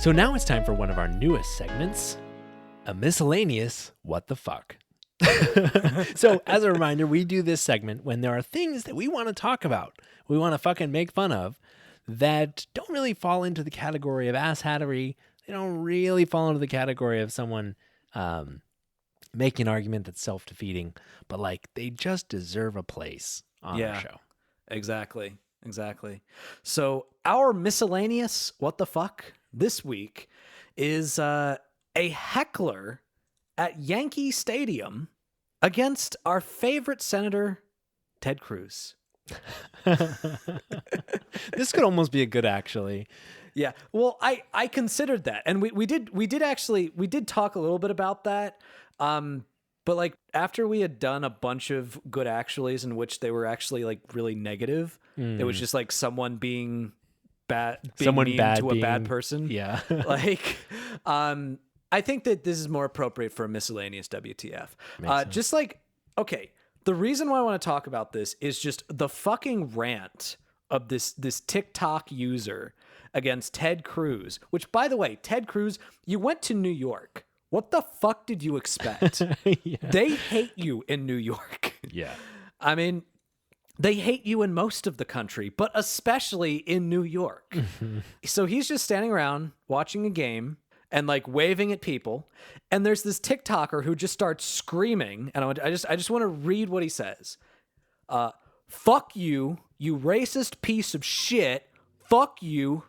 So now it's time for one of our newest segments, a miscellaneous What the Fuck. So as a reminder, we do this segment when there are things that we want to talk about, we want to fucking make fun of, that don't really fall into the category of asshattery. They don't really fall into the category of someone making an argument that's self-defeating, but like they just deserve a place on our show. Exactly. So our miscellaneous What the Fuck this week is a heckler at Yankee Stadium against our favorite senator, Ted Cruz. This could almost be a good, actually. Yeah. Well, I considered that. And we did talk a little bit about that. But like after we had done a bunch of good actuallys in which they were actually like really negative, it was just like someone being bad, mean to a bad person. Yeah. Like, I think that this is more appropriate for a miscellaneous WTF. Just like, okay, the reason why I want to talk about this is just the fucking rant of this TikTok user against Ted Cruz, which, by the way, Ted Cruz, you went to New York. What the fuck did you expect? Yeah. They hate you in New York. Yeah. I mean, they hate you in most of the country, but especially in New York. So he's just standing around watching a game and like waving at people. And there's this TikToker who just starts screaming. And I just want to read what he says. Fuck you, you racist piece of shit. Fuck you,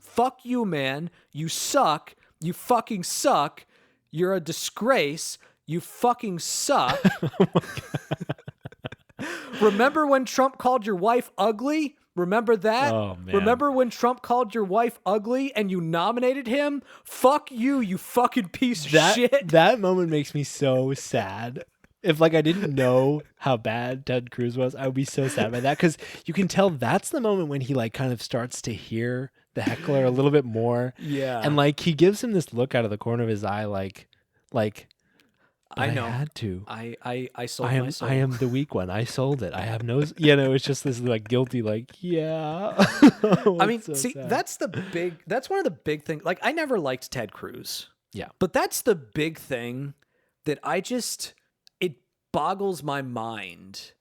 man. You suck. You fucking suck. You're a disgrace. You fucking suck. Remember when Trump called your wife ugly? Remember that? Oh, man. Remember when Trump called your wife ugly and you nominated him? Fuck you, you fucking piece of shit. That moment makes me so sad. If like I didn't know how bad Ted Cruz was, I would be so sad by that, because you can tell that's the moment when he like kind of starts to hear the heckler a little bit more. Yeah. And like he gives him this look out of the corner of his eye like I know. I had to. I sold my soul. I am the weak one. I sold it. I have no. It's just this like guilty like yeah. I mean, so see, sad. that's one of the big things. Like I never liked Ted Cruz. Yeah. But that's the big thing that it boggles my mind.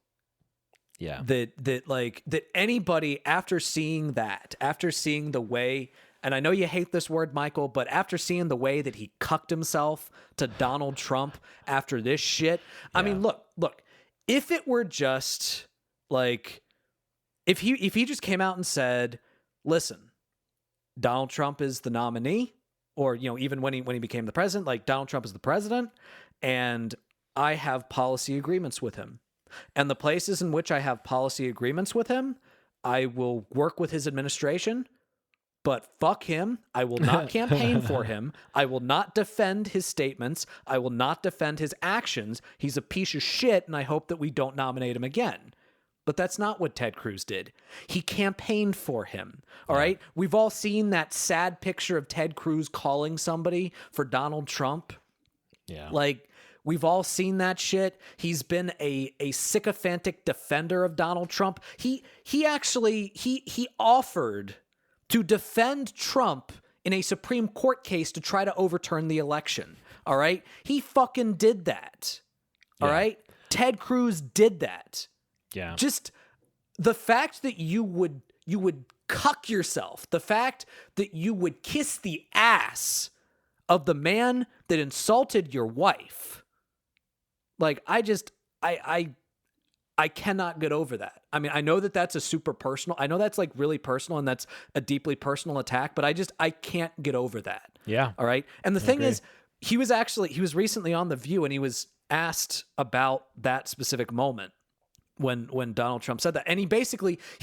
Yeah. That anybody after seeing the way, and I know you hate this word, Michael, but after seeing the way that he cucked himself to Donald Trump after this shit, I mean, look, if it were just like, if he just came out and said, listen, Donald Trump is the nominee, or, you know, even when he became the president, like Donald Trump is the president, and I have policy agreements with him. And the places in which I have policy agreements with him, I will work with his administration, but fuck him. I will not campaign for him. I will not defend his statements. I will not defend his actions. He's a piece of shit, and I hope that we don't nominate him again. But that's not what Ted Cruz did. He campaigned for him. All right? We've all seen that sad picture of Ted Cruz calling somebody for Donald Trump. Yeah. Like, we've all seen that shit. He's been a sycophantic defender of Donald Trump. He actually offered to defend Trump in a Supreme Court case to try to overturn the election. All right? He fucking did that. All right? Ted Cruz did that. Yeah. Just the fact that you would cuck yourself, the fact that you would kiss the ass of the man that insulted your wife. Like, I cannot get over that. I mean, I know that that's a super personal. I know that's like really personal and that's a deeply personal attack, but I can't get over that. Yeah. All right. And the thing is, he was recently on The View and he was asked about that specific moment when Donald Trump said that. And he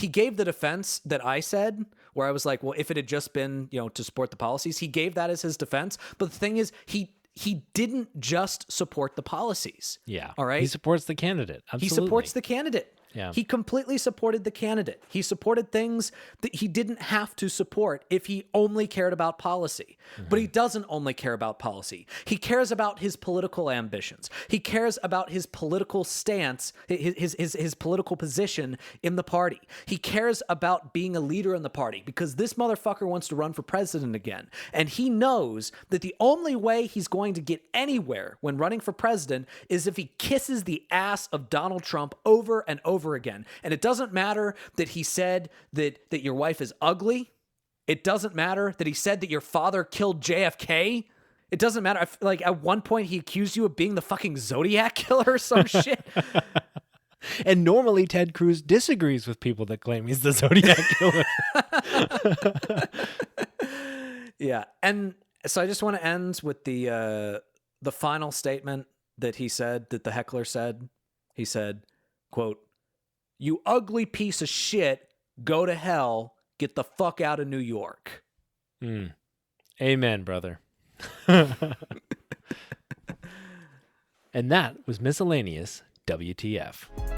gave the defense that I said, where I was like, well, if it had just been, you know, to support the policies, he gave that as his defense. But the thing is, he didn't just support the policies. Yeah. All right. He supports the candidate. Absolutely. He supports the candidate. Yeah. He completely supported the candidate. He supported things that he didn't have to support if he only cared about policy. But he doesn't only care about policy. He cares about his political ambitions. He cares about his political stance, his political position in the party. He cares about being a leader in the party because this motherfucker wants to run for president again. And he knows that the only way he's going to get anywhere when running for president is if he kisses the ass of Donald Trump over and over again. And it doesn't matter that he said that your wife is ugly. It doesn't matter that he said that your father killed JFK. It doesn't matter. Like at one point he accused you of being the fucking Zodiac killer or some shit. And normally Ted Cruz disagrees with people that claim he's the Zodiac killer. Yeah. And so I just want to end with the final statement that he said, that the heckler said. He said, quote, "You ugly piece of shit, go to hell, get the fuck out of New York." Amen, brother. And that was Miscellaneous WTF.